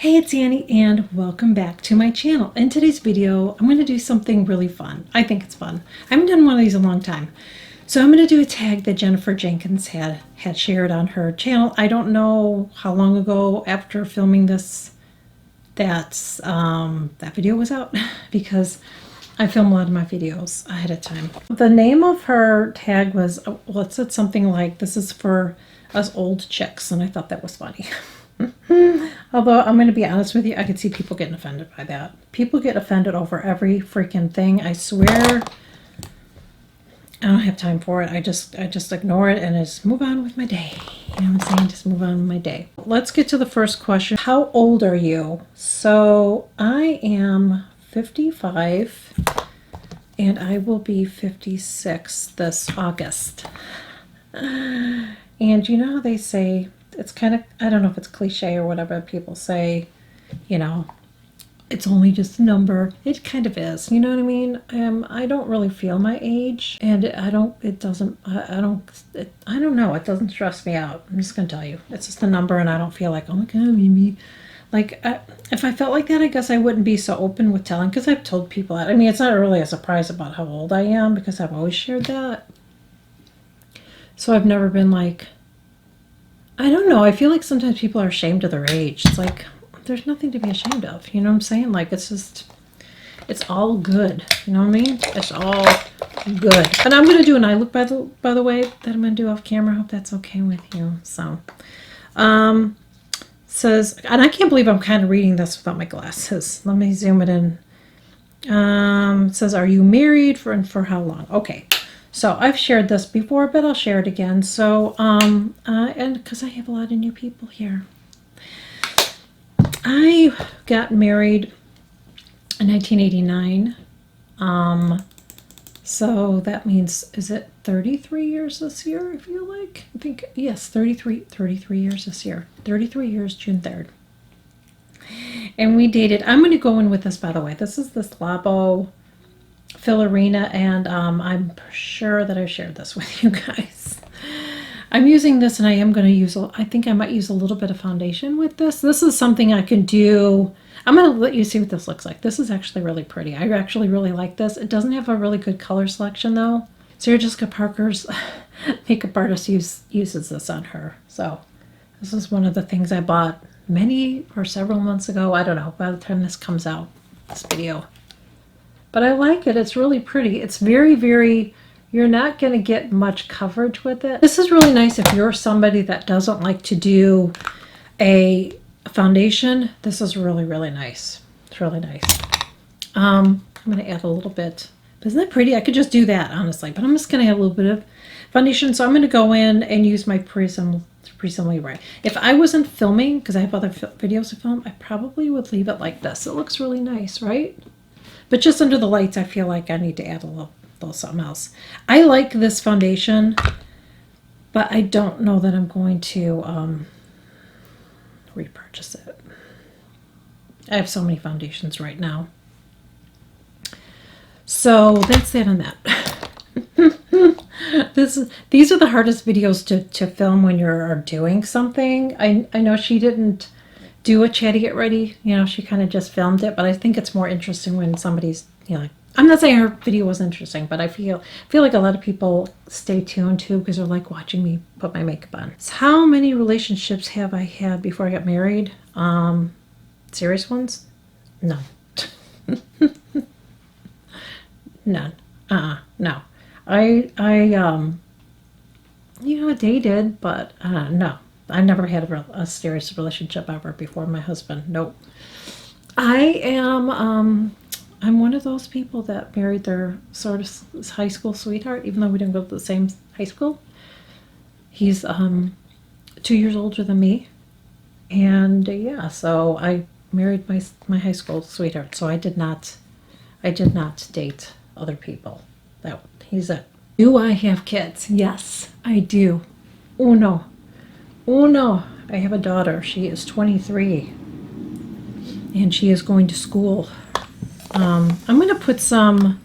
Hey, it's Annie and welcome back to my channel. In today's video, I'm going to do something really fun. I think it's fun. I haven't done one of these in a long time. So I'm going to do a tag that Jennifer Jenkins had shared on her channel. I don't know how long ago after filming this that video was out because I film a lot of my videos ahead of time. The name of her tag was, well, it said something like, "This is for us old chicks," and I thought that was funny. Although I'm going to be honest with you, I could see people getting offended by that. People get offended over every freaking thing. I swear, I don't have time for it. I just ignore it and just move on with my day. You know what I'm saying? Just move on with my day. Let's get to the first question. How old are you? So I am 55 and I will be 56 this August. And you know how they say, it's kind of, I don't know if it's cliche or whatever, people say, you know, it's only just a number. It kind of is, you know what I mean? I don't really feel my age, and I don't know, it doesn't stress me out. I'm just gonna tell you, it's just a number, and I don't feel like, oh my god, maybe, like, if I felt like that, I guess I wouldn't be so open with telling, because I've told people that. I mean, it's not really a surprise about how old I am, because I've always shared that. So I've never been like, I don't know. I feel like sometimes people are ashamed of their age. It's like, there's nothing to be ashamed of. You know what I'm saying? Like, it's just, it's all good. You know what I mean? It's all good. And I'm going to do an eye look, by the way, that I'm going to do off camera. I hope that's okay with you. So, says, and I can't believe I'm kind of reading this without my glasses. Let me zoom it in. Says, are you married and for how long? Okay. So I've shared this before, but I'll share it again. So, and because I have a lot of new people here. I got married in 1989. So that means, is it 33 years this year, I feel like? I think, yes, 33 years this year. 33 years, June 3rd. And we dated, I'm going to go in with this, by the way. This is this Labo Fillerina, and I'm sure that I've shared this with you guys. I'm using this, and I am going to use, I think I might use a little bit of foundation with this. This is something I can do. I'm going to let you see what this looks like. This is actually really pretty. I actually really like this. It doesn't have a really good color selection, though. Sarah Jessica Parker's makeup artist uses this on her. So this is one of the things I bought many or several months ago. I don't know, by the time this comes out, this video. But I like it. It's really pretty. It's very, very, you're not going to get much coverage with it. This is really nice if you're somebody that doesn't like to do a foundation. This is really, really nice. It's really nice. I'm going to add a little bit. Isn't that pretty? I could just do that, honestly. But I'm just going to add a little bit of foundation. So I'm going to go in and use my Prism Libre. If I wasn't filming, because I have other videos to film, I probably would leave it like this. It looks really nice, right? But just under the lights, I feel like I need to add a little something else. I like this foundation, but I don't know that I'm going to repurchase it. I have so many foundations right now. So that's that on that. These are the hardest videos to film when you're doing something. I know she didn't do a Chatty Get Ready, you know, she kind of just filmed it, but I think it's more interesting when somebody's, you know, like, I'm not saying her video was interesting, but I feel like a lot of people stay tuned too because they're like watching me put my makeup on. So how many relationships have I had before I got married? Serious ones? No. None. No. I you know, dated, but no. I never had a serious relationship ever before my husband. Nope. I am, I'm one of those people that married their sort of high school sweetheart, even though we didn't go to the same high school. He's 2 years older than me. And yeah, so I married my high school sweetheart. So I did not date other people. He's it. Do I have kids? Yes, I do. Oh no. Oh no, I have a daughter. She is 23 and she is going to school. I'm going to put some,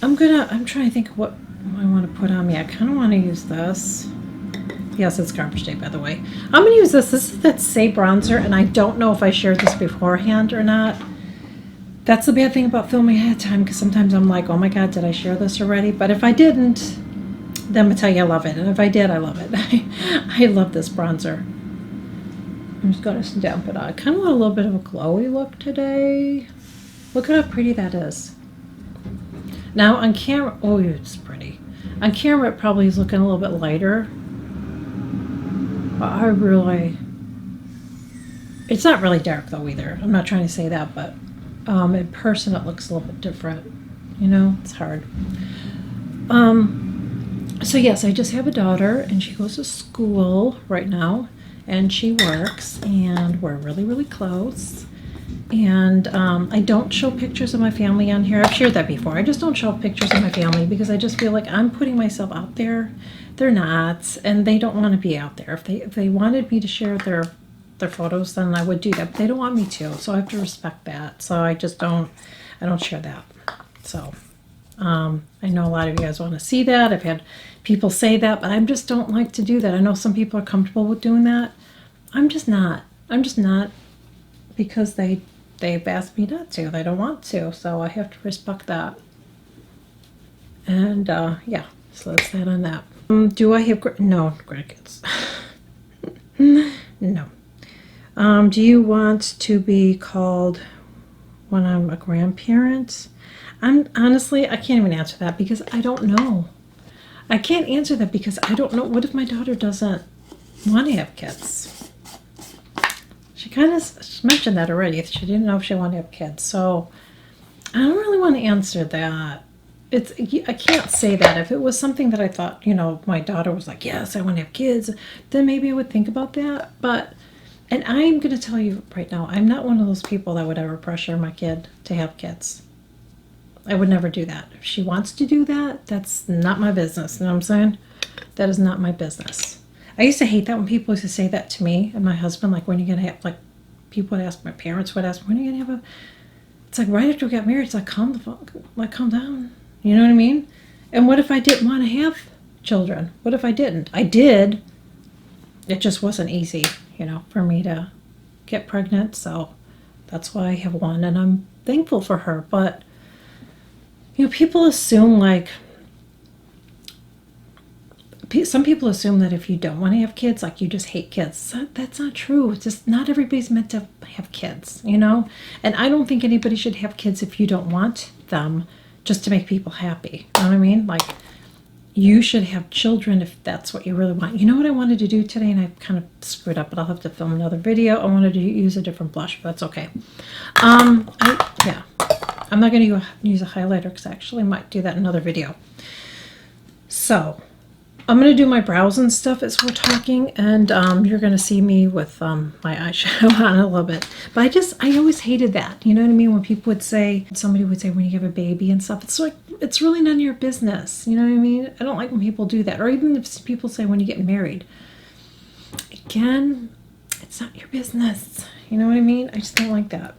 I'm trying to think of what I want to put on me. I kind of want to use this. Yes, it's garbage day, by the way. I'm going to use this. This is that Say bronzer, and I don't know if I shared this beforehand or not. That's the bad thing about filming ahead of time, because sometimes I'm like, oh my God, did I share this already? But if I didn't, then I'm going to tell you I love it. And if I did, I love it. I love this bronzer. I'm just going to stamp it on. I kind of want a little bit of a glowy look today. Look at how pretty that is. Now on camera, oh, it's pretty. On camera, it probably is looking a little bit lighter. But it's not really dark though either. I'm not trying to say that, but in person it looks a little bit different. You know, it's hard. So yes, I just have a daughter, and she goes to school right now, and she works, and we're really, really close. And I don't show pictures of my family on here. I've shared that before. I just don't show pictures of my family because I just feel like I'm putting myself out there. They're not, and they don't want to be out there. If they wanted me to share their photos, then I would do that. But they don't want me to, so I have to respect that. So I just don't. I don't share that. So I know a lot of you guys want to see that. I've had people say that, but I just don't like to do that. I know some people are comfortable with doing that. I'm just not. I'm just not, because they've asked me not to. They don't want to, so I have to respect that. And yeah, so that's that on that. Do I have no grandkids? No. Do you want to be called when I'm a grandparent? Honestly, I can't even answer that because I don't know. I can't answer that because I don't know. What if my daughter doesn't want to have kids? She kind of mentioned that already. She didn't know if she wanted to have kids. So I don't really want to answer that. I can't say that. If it was something that I thought, my daughter was like, yes, I want to have kids, then maybe I would think about that. And I'm going to tell you right now, I'm not one of those people that would ever pressure my kid to have kids. I would never do that. If she wants to do that, that's not my business. You know what I'm saying? That is not my business. I used to hate that when people used to say that to me and my husband, like, when are you going to have, like, people would ask, my parents would ask, when are you going to have it's like right after we got married, it's like, calm down. You know what I mean? And what if I didn't want to have children? What if I didn't? I did. It just wasn't easy, for me to get pregnant. So that's why I have one, and I'm thankful for her. But, people assume, like, some people assume that if you don't want to have kids, like, you just hate kids. That's not true. It's just not everybody's meant to have kids, And I don't think anybody should have kids if you don't want them, just to make people happy. You know what I mean? Like, you should have children if that's what you really want. You know what I wanted to do today, and I kind of screwed up, but I'll have to film another video. I wanted to use a different blush, but that's okay. I'm not going to use a highlighter because I actually might do that in another video. So I'm going to do my brows and stuff as we're talking, and you're going to see me with my eyeshadow on a little bit. But I always hated that. You know what I mean? When somebody would say when you have a baby and stuff, it's like, it's really none of your business. You know what I mean? I don't like when people do that. Or even if people say when you get married. Again, it's not your business. You know what I mean? I just don't like that.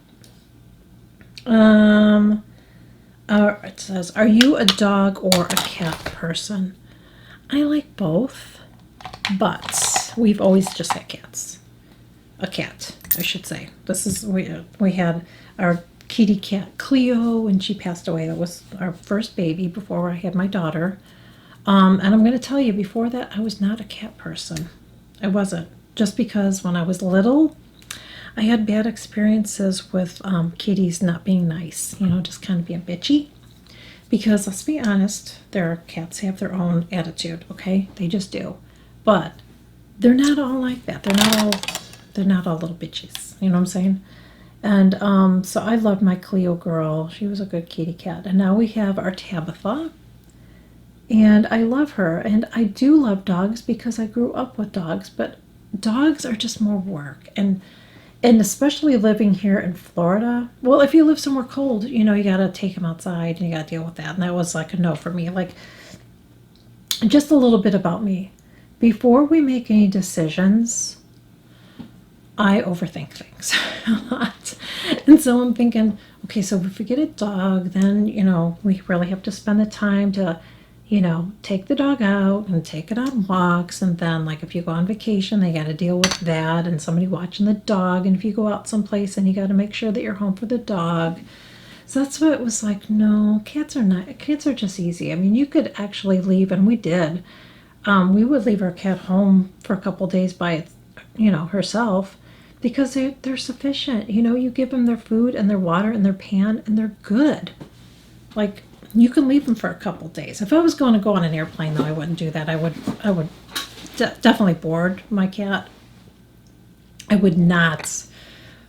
It says, are you a dog or a cat person? I like both, but we've always just had cats. A cat, I should say. We had our kitty cat Cleo, and she passed away. That was our first baby before I had my daughter. And I'm going to tell you, before that, I was not a cat person. I wasn't. Just because when I was little, I had bad experiences with kitties not being nice, just kind of being bitchy. Because let's be honest, cats have their own attitude, okay? They just do. But they're not all like that. They're not all little bitches. You know what I'm saying? And so I loved my Cleo girl. She was a good kitty cat. And now we have our Tabitha. And I love her. And I do love dogs because I grew up with dogs. But dogs are just more work. And especially living here in Florida, well, if you live somewhere cold, you got to take them outside and you got to deal with that. And that was like a no for me. Like, just a little bit about me. Before we make any decisions, I overthink things a lot. And so I'm thinking, okay, so if we get a dog, then, we really have to spend the time to, take the dog out and take it on walks. And then, like, if you go on vacation, they got to deal with that and somebody watching the dog. And if you go out someplace and you got to make sure that you're home for the dog. So that's what it was like. No, cats are just easy. I mean, you could actually leave, and we did. We would leave our cat home for a couple days by, herself, because they're sufficient. You give them their food and their water and their pan, and they're good. Like, you can leave them for a couple days. If I was going to go on an airplane, though, I wouldn't do that. I would definitely board my cat. I would not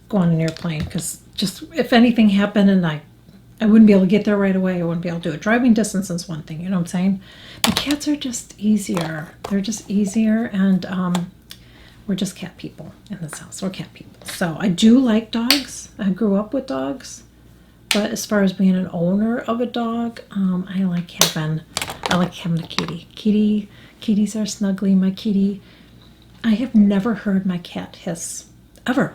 go on an airplane, because just if anything happened and I wouldn't be able to get there right away, I wouldn't be able to do it. Driving distance is one thing, you know what I'm saying? The cats are just easier. They're just easier, and we're just cat people in this house. We're cat people. So I do like dogs. I grew up with dogs. But as far as being an owner of a dog, I like having a kitty. Kitties are snuggly. My kitty, I have never heard my cat hiss, ever.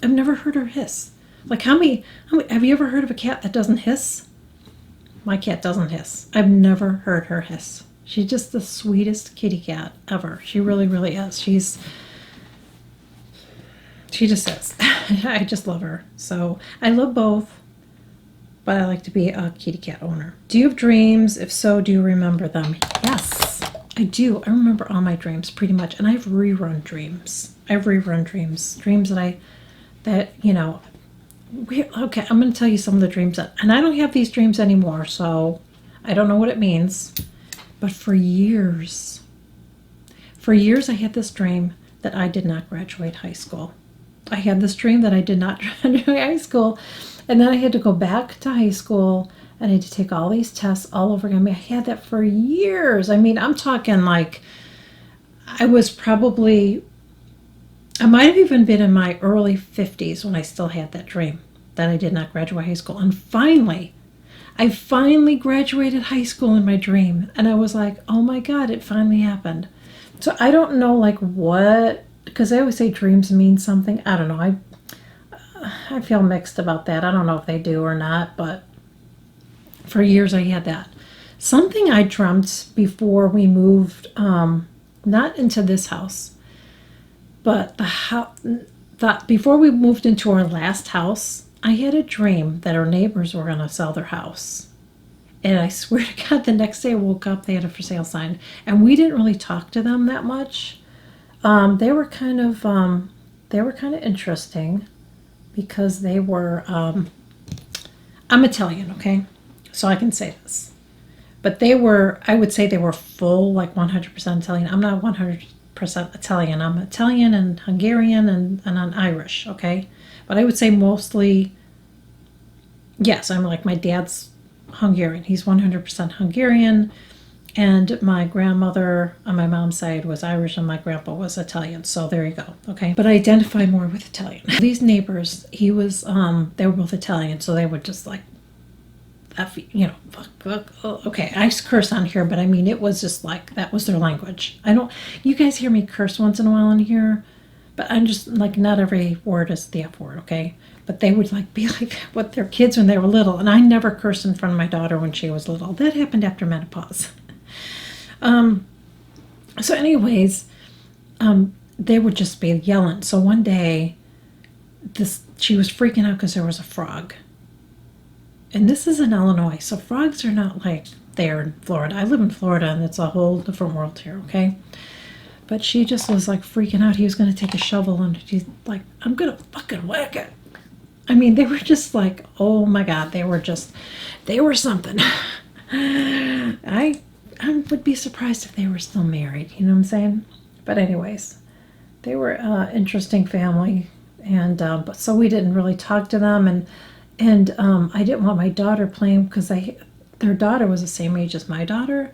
I've never heard her hiss. Like, how many, have you ever heard of a cat that doesn't hiss? My cat doesn't hiss. I've never heard her hiss. She's just the sweetest kitty cat ever. She really, really is. She just is. I just love her. So I love both, but I like to be a kitty cat owner. Do you have dreams? If so, do you remember them? Yes, I do. I remember all my dreams pretty much, and I have rerun dreams. Dreams okay, I'm going to tell you some of the dreams and I don't have these dreams anymore, so I don't know what it means. But for years I had this dream that I did not graduate high school. I had this dream that I did not graduate high school, and then I had to go back to high school and I had to take all these tests all over again. I mean, I had that for years. I mean, I'm talking like I might have even been in my early 50s when I still had that dream that I did not graduate high school. And I finally graduated high school in my dream. And I was like, oh my God, it finally happened. So I don't know, like, what, because I always say dreams mean something. I don't know. I feel mixed about that. I don't know if they do or not, but for years I had that. Something I dreamt before we moved, not into this house, but before we moved into our last house, I had a dream that our neighbors were going to sell their house. And I swear to God, the next day I woke up, they had a for sale sign. And we didn't really talk to them that much. They were kind of interesting because they were, I'm Italian, okay? So I can say this. But I would say they were full, like 100% Italian. I'm not 100% Italian. I'm Italian and Hungarian and I'm Irish, okay? But I would say mostly, yes, I'm like, my dad's Hungarian. He's 100% Hungarian. And my grandmother on my mom's side was Irish and my grandpa was Italian. So there you go, okay? But I identify more with Italian. These neighbors, they were both Italian, so they would just like, fuck, okay, I curse on here, but I mean, it was just like, that was their language. You guys hear me curse once in a while in here, but I'm just like, not every word is the F word, okay? But they would like be like with their kids when they were little, and I never cursed in front of my daughter when she was little. That happened after menopause. So anyways, they would just be yelling. So one day, she was freaking out because there was a frog. And this is in Illinois, so frogs are not like there in Florida. I live in Florida, and it's a whole different world here, okay? But she just was like freaking out. He was going to take a shovel, and she's like, I'm going to fucking whack it. I mean, they were just like, oh my God, they were something. I would be surprised if they were still married, you know what I'm saying? But anyways, they were an interesting family, and but so we didn't really talk to them, and I didn't want my daughter playing because their daughter was the same age as my daughter,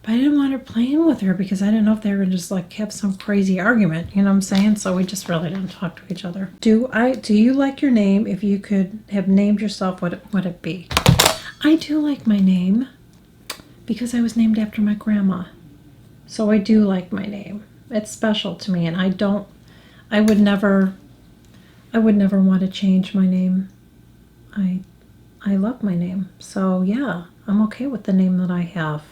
but I didn't want her playing with her because I didn't know if they were just like have some crazy argument, you know what I'm saying? So we just really didn't talk to each other. Do you like your name? If you could have named yourself, what would it be? I do like my name because I was named after my grandma. So I do like my name. It's special to me, and I would never want to change my name. I love my name. So yeah, I'm okay with the name that I have.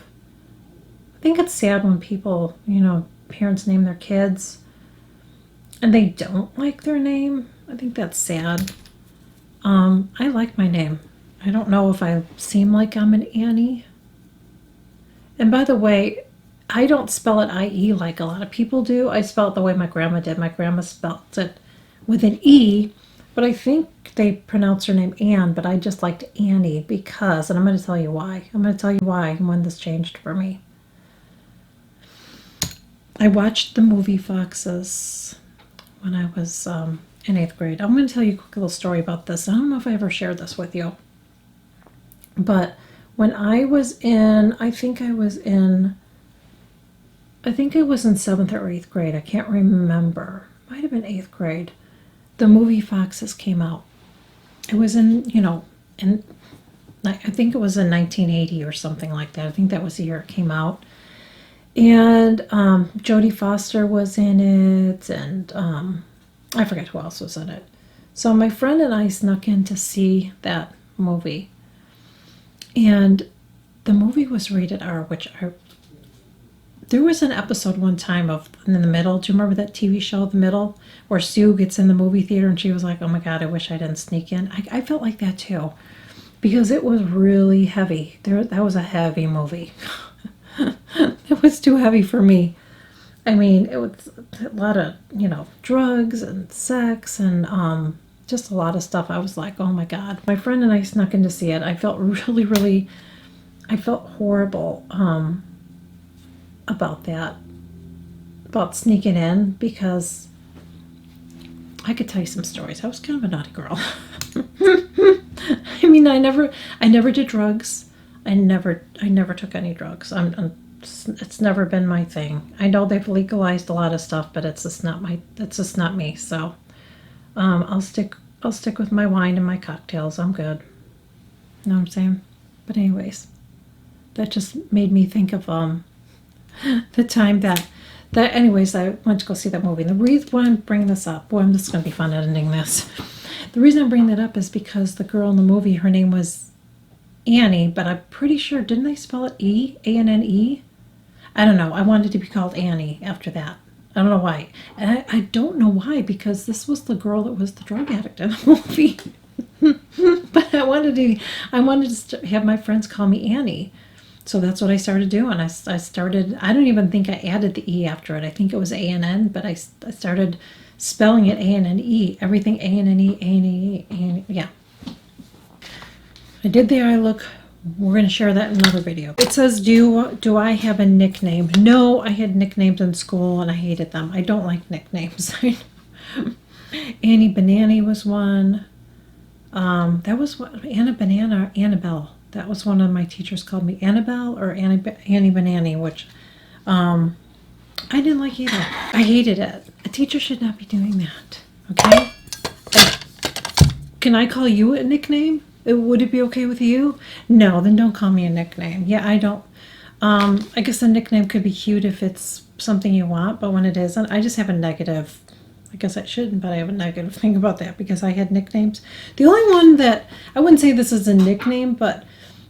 think it's sad when people, parents name their kids and they don't like their name. I think that's sad. I like my name. I don't know if I seem like I'm an Annie. And by the way, I don't spell it I-E like a lot of people do. I spell it the way my grandma did. My grandma spelled it with an E, but I think they pronounce her name Anne, but I just liked Annie because, and I'm going to tell you why. I'm going to tell you why and when this changed for me. I watched the movie Foxes when I was in 8th grade. I'm going to tell you a quick little story about this. I don't know if I ever shared this with you. But when I was in, I think it was in 7th or 8th grade. I can't remember. Might have been 8th grade. The movie Foxes came out. It was in I think it was in 1980 or something like that. I think that was the year it came out. And Jodie Foster was in it, and I forget who else was in it. So my friend and I snuck in to see that movie. And the movie was rated R, there was an episode one time of In the Middle. Do you remember that TV show, The Middle, where Sue gets in the movie theater and she was like, oh my God, I wish I didn't sneak in. I felt like that too, because it was really heavy. That was a heavy movie. It was too heavy for me. I mean, it was a lot of, drugs and sex and just a lot of stuff. I was like, oh my God. My friend and I snuck in to see it. I felt I felt horrible about that, about sneaking in, because I could tell you some stories. I was kind of a naughty girl. I mean, I never did drugs. I never took any drugs. It's never been my thing. I know they've legalized a lot of stuff, but it's just not me. So, I'll stick with my wine and my cocktails. I'm good. You know what I'm saying? But anyways, that just made me think of the time that anyways, I went to go see that movie. And the reason why I'm bringing this up, boy, this is going to be fun editing this. The reason I'm bringing that up is because the girl in the movie, her name was Annie, but I'm pretty sure, didn't they spell it E? A-N-N-E? I don't know. I wanted to be called Annie after that. I don't know why. And I don't know why, because this was the girl that was the drug addict in the movie. But I wanted to have my friends call me Annie. So that's what I started doing. I don't even think I added the E after it. I think it was A-N-N, but I started spelling it A-N-N-E. Everything A-N-N-E, A-N-N-E, A-N-N-E. Yeah. I did the eye look. We're going to share that in another video. It says, do I have a nickname? No, I had nicknames in school and I hated them. I don't like nicknames. Annie Banana was one. That was what, Anna Banana or Annabelle. That was one of my teachers called me Annabelle or Annie Banana, which I didn't like either. I hated it. A teacher should not be doing that. Okay? Can I call you a nickname? Would it be okay with you? No, then don't call me a nickname. Yeah, I don't. I guess a nickname could be cute if it's something you want, but when it isn't, I just have a negative. I guess I shouldn't, but I have a negative thing about that because I had nicknames. The only one that I wouldn't say this is a nickname, but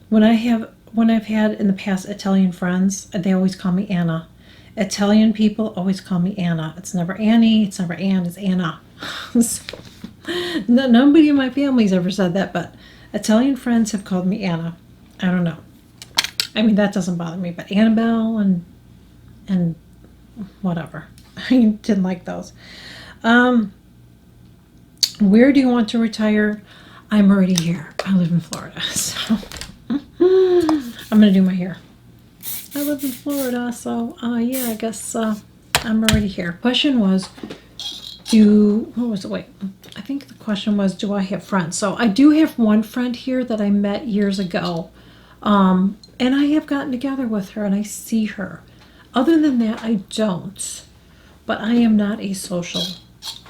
when I've had in the past Italian friends, they always call me Anna. Italian people always call me Anna. It's never Annie. It's never Ann. It's Anna. So, nobody in my family's ever said that, but Italian friends have called me Anna. I don't know. I mean, that doesn't bother me, but Annabelle and whatever. I didn't like those. Where do you want to retire? I'm already here. I live in Florida, so I'm going to do my hair. I live in Florida, so yeah, I guess I'm already here. Question was, I think the question was, do I have friends? So I do have one friend here that I met years ago, and I have gotten together with her and I see her. Other than that, I don't. But I'm not a social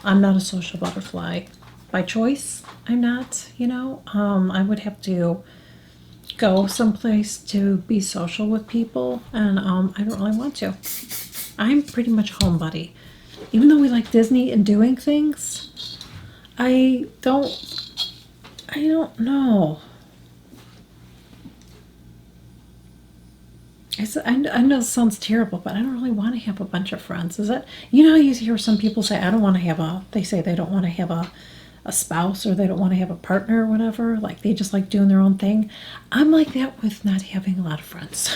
butterfly. By choice, I'm not, I would have to go someplace to be social with people, and I don't really want to. I'm pretty much homebody. Even though we like Disney and doing things, I don't know. I know this sounds terrible, but I don't really want to have a bunch of friends. Is it? You know how you hear some people say, I don't want to have they say they don't want to have a spouse, or they don't want to have a partner or whatever. Like they just like doing their own thing. I'm like that with not having a lot of friends.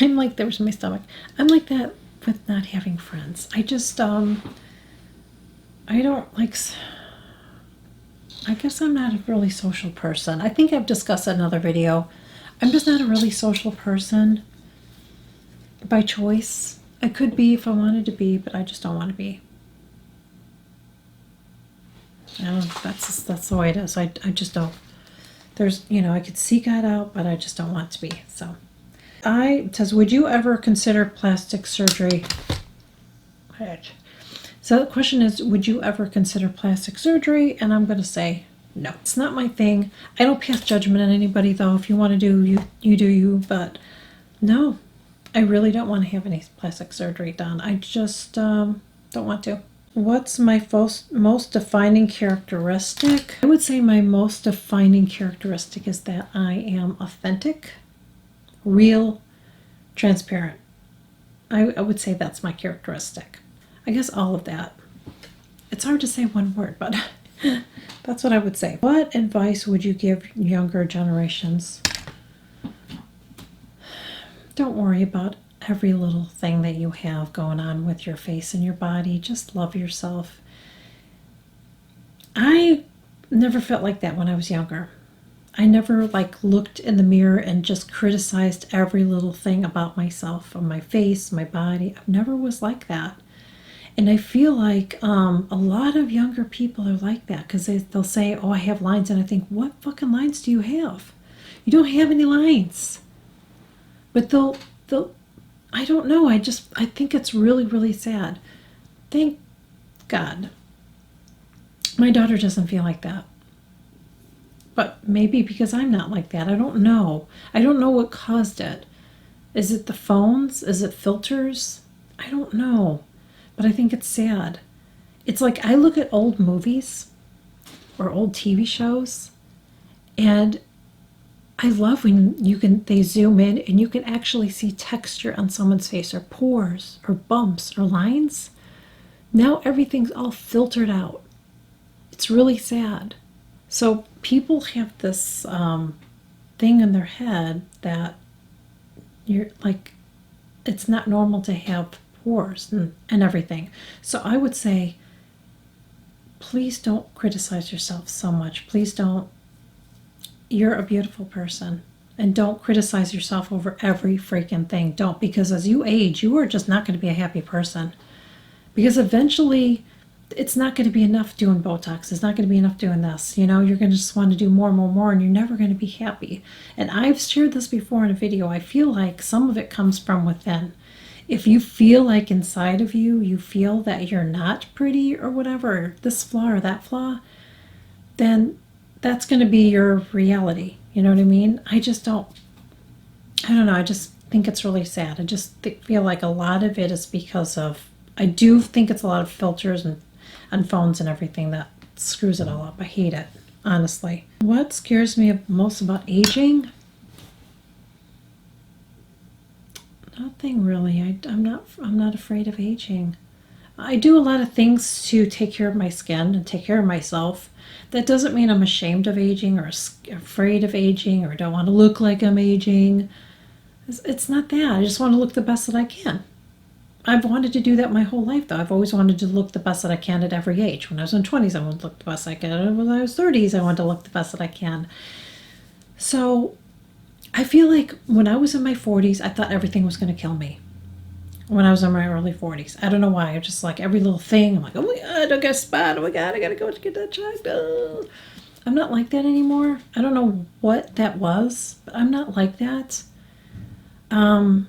I'm like, there was my stomach. I'm like that with not having friends. I just, I don't like, I guess I'm not a really social person. I think I've discussed in another video. I'm just not a really social person by choice. I could be if I wanted to be, but I just don't want to be. I don't know, that's the way it is. I just don't. There's, I could seek God out, but I just don't want to be. So, it says, would you ever consider plastic surgery? So the question is, would you ever consider plastic surgery? And I'm going to say no. It's not my thing. I don't pass judgment on anybody, though. If you want to do, you do you. But no, I really don't want to have any plastic surgery done. I just don't want to. What's my most defining characteristic? I would say my most defining characteristic is that I am authentic, real, transparent. I would say that's my characteristic. I guess all of that. It's hard to say one word, but that's what I would say. What advice would you give younger generations? Don't worry about every little thing that you have going on with your face and your body. Just love yourself. I never felt like that when I was younger. I never looked in the mirror and just criticized every little thing about myself, or my face, my body. I never was like that. And I feel like a lot of younger people are like that, because they'll say, oh, I have lines. And I think, what fucking lines do you have? You don't have any lines. But they'll I don't know. I think it's really, really sad. Thank God. My daughter doesn't feel like that. But maybe because I'm not like that. I don't know. I don't know what caused it. Is it the phones? Is it filters? I don't know. But I think it's sad. It's like I look at old movies or old TV shows, and I love when they zoom in and you can actually see texture on someone's face, or pores or bumps or lines. Now everything's all filtered out. It's really sad. So people have this thing in their head that you're like, it's not normal to have pores and everything. So I would say, please don't criticize yourself so much. Please don't. You're a beautiful person, and don't criticize yourself over every freaking thing. Don't, because as you age, you are just not going to be a happy person, because eventually it's not going to be enough doing Botox. It's not going to be enough doing this. You're going to just want to do more and more and more, and you're never going to be happy. And I've shared this before in a video. I feel like some of it comes from within. If you feel like inside of you feel that you're not pretty or whatever, this flaw or that flaw, then that's going to be your reality. You know what I mean? I don't know. I just think it's really sad. I just feel like a lot of it is because of, I do think it's a lot of filters and phones and everything that screws it all up. I hate it, honestly. What scares me most about aging? Nothing really. I'm not afraid of aging. I do a lot of things to take care of my skin and take care of myself. That doesn't mean I'm ashamed of aging or afraid of aging or don't want to look like I'm aging. It's not that. I just want to look the best that I can. I've wanted to do that my whole life, though. I've always wanted to look the best that I can at every age. When I was in 20s, I wanted to look the best I can. When I was 30s, I wanted to look the best that I can. So I feel like when I was in my 40s, I thought everything was going to kill me. When I was in my early 40s. I don't know why. I just like every little thing. I'm like, oh my God, I don't get a spot. Oh my God, I got to go get that checked. Oh. I'm not like that anymore. I don't know what that was, but I'm not like that. And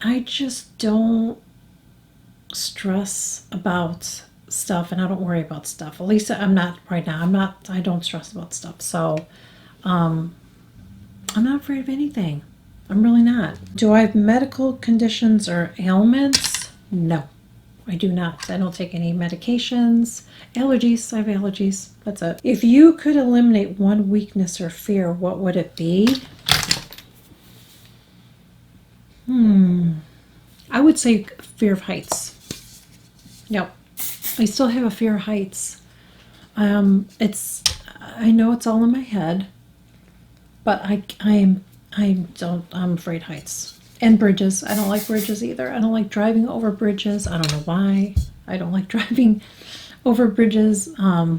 I just don't stress about stuff, and I don't worry about stuff. At least I'm not right now. I don't stress about stuff. So, I'm not afraid of anything. I'm really not. Do I have medical conditions or ailments? No, I do not. I don't take any medications. Allergies, I have allergies. That's it. If you could eliminate one weakness or fear, what would it be? I would say fear of heights. Yep. I still have a fear of heights. I know it's all in my head, but I'm afraid of heights. And bridges. I don't like bridges either. I don't like driving over bridges. I don't know why. I don't like driving over bridges. I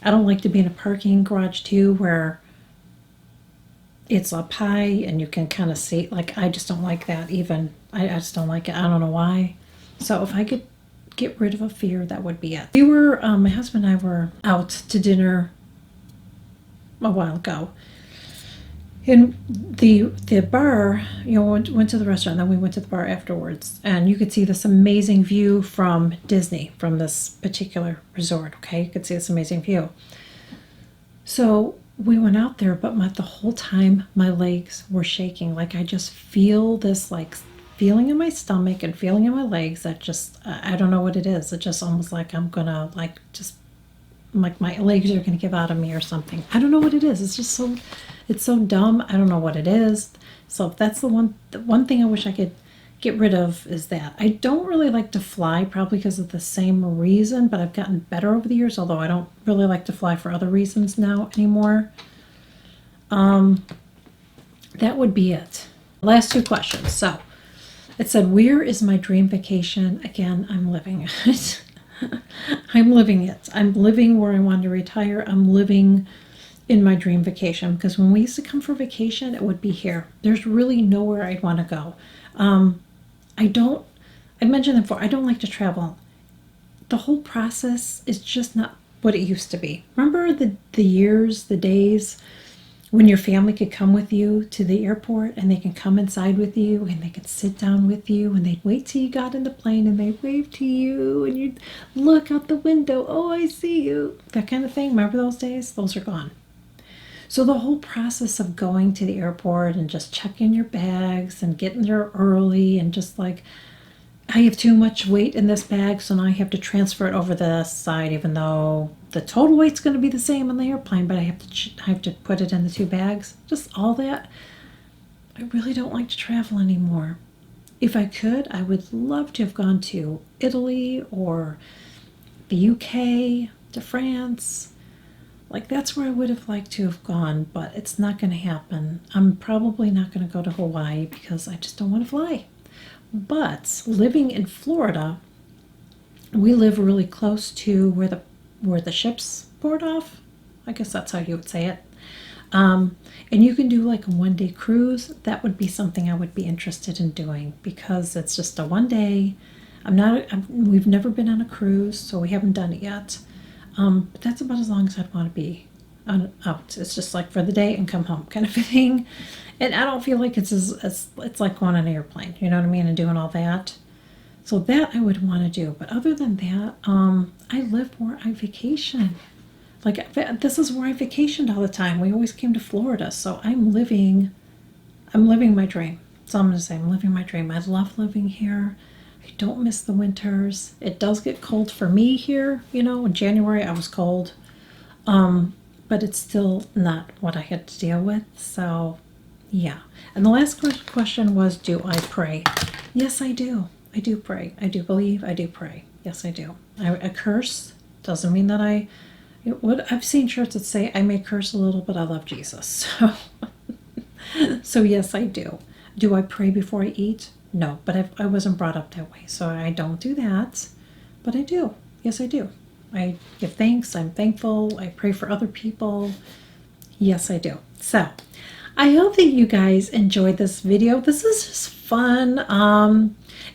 don't like to be in a parking garage too where it's up high and you can kind of see, like, I just don't like that even. I just don't like it. I don't know why. So if I could get rid of a fear, that would be it. We were, my husband and I were out to dinner a while ago. And the bar, went to the restaurant, then we went to the bar afterwards, and you could see this amazing view from Disney, from this particular resort, okay? You could see this amazing view. So we went out there, but the whole time my legs were shaking. Like, I just feel this, like, feeling in my stomach and feeling in my legs that just, I don't know what it is. It's just almost like I'm gonna, like, just, like, my legs are gonna give out on me or something. I don't know what it is. It's just so, it's so dumb. I don't know what it is. So that's the one thing I wish I could get rid of is that. I don't really like to fly, probably because of the same reason, but I've gotten better over the years, although I don't really like to fly for other reasons now anymore. That would be it. Last two questions. So it said, where is my dream vacation? Again, I'm living it. I'm living it. I'm living where I want to retire. I'm living in my dream vacation, because when we used to come for vacation, it would be here. There's really nowhere I'd want to go. I mentioned before, I don't like to travel. The whole process is just not what it used to be. Remember the years, the days when your family could come with you to the airport and they can come inside with you and they could sit down with you and they'd wait till you got in the plane and they'd wave to you and you'd look out the window, oh, I see you, that kind of thing. Remember those days? Those are gone. So the whole process of going to the airport and just checking your bags and getting there early and just like, I have too much weight in this bag, so now I have to transfer it over this side, even though the total weight's going to be the same on the airplane, but I have to put it in the two bags. Just all that. I really don't like to travel anymore. If I could, I would love to have gone to Italy or the UK, to France. Like, that's where I would have liked to have gone, but it's not going to happen. I'm probably not going to go to Hawaii because I just don't want to fly. But living in Florida, we live really close to where the ships port off. I guess that's how you would say it. And you can do like a one-day cruise. That would be something I would be interested in doing because it's just a one day. We've never been on a cruise, so we haven't done it yet. But that's about as long as I'd want to be out. It's just like for the day and come home kind of a thing. And I don't feel like it's like going on an airplane, you know what I mean, and doing all that. So that I would want to do. But other than that, I live where I vacation. Like, this is where I vacationed all the time. We always came to Florida, so I'm living my dream. So I'm going to say I'm living my dream. I love living here. I don't miss the winters. It does get cold for me here, in January I was cold. But it's still not what I had to deal with, so yeah. And the last question was, do I pray? Yes, I do. I do pray. I do believe. I do pray. Yes, I do. I curse. Doesn't mean that I've seen shirts that say I may curse a little, but I love Jesus. So yes, I do. Do I pray before I eat? No, but I wasn't brought up that way, so I don't do that. But I do. Yes, I do. I give thanks. I'm thankful. I pray for other people. Yes, I do. So I hope that you guys enjoyed this video. This is just fun.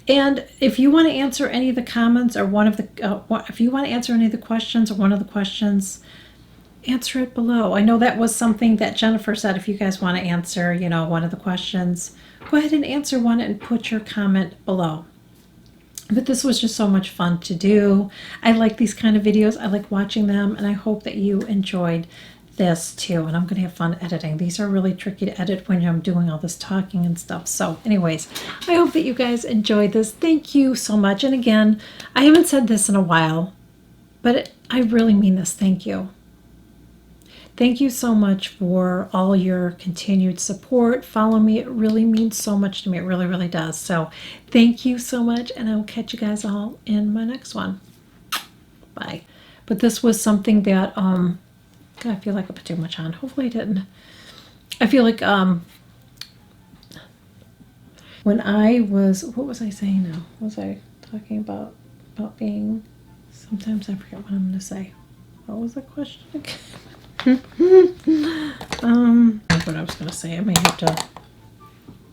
And if you want to answer any of the comments or if you want to answer any of the questions or one of the questions, answer it below. I know that was something that Jennifer said. If you guys want to answer, one of the questions, go ahead and answer one and put your comment below. But this was just so much fun to do. I like these kind of videos. I like watching them, and I hope that you enjoyed this too. And I'm going to have fun editing. These are really tricky to edit when I'm doing all this talking and stuff. So anyways, I hope that you guys enjoyed this. Thank you so much. And again, I haven't said this in a while, but I really mean this. Thank you. Thank you so much for all your continued support. Follow me. It really means so much to me. It really, really does. So thank you so much, and I will catch you guys all in my next one. Bye. But this was something that God, I feel like I put too much on. Hopefully I didn't. I feel like when I was, what was I saying now? What was I talking about being, sometimes I forget what I'm going to say. What was the question again? What I was going to say. I may have to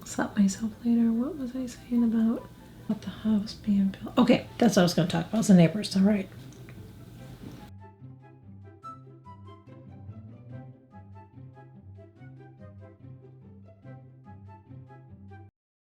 stop myself later. What was I saying about the house being built? Okay, that's what I was going to talk about. It's the neighbors. All right.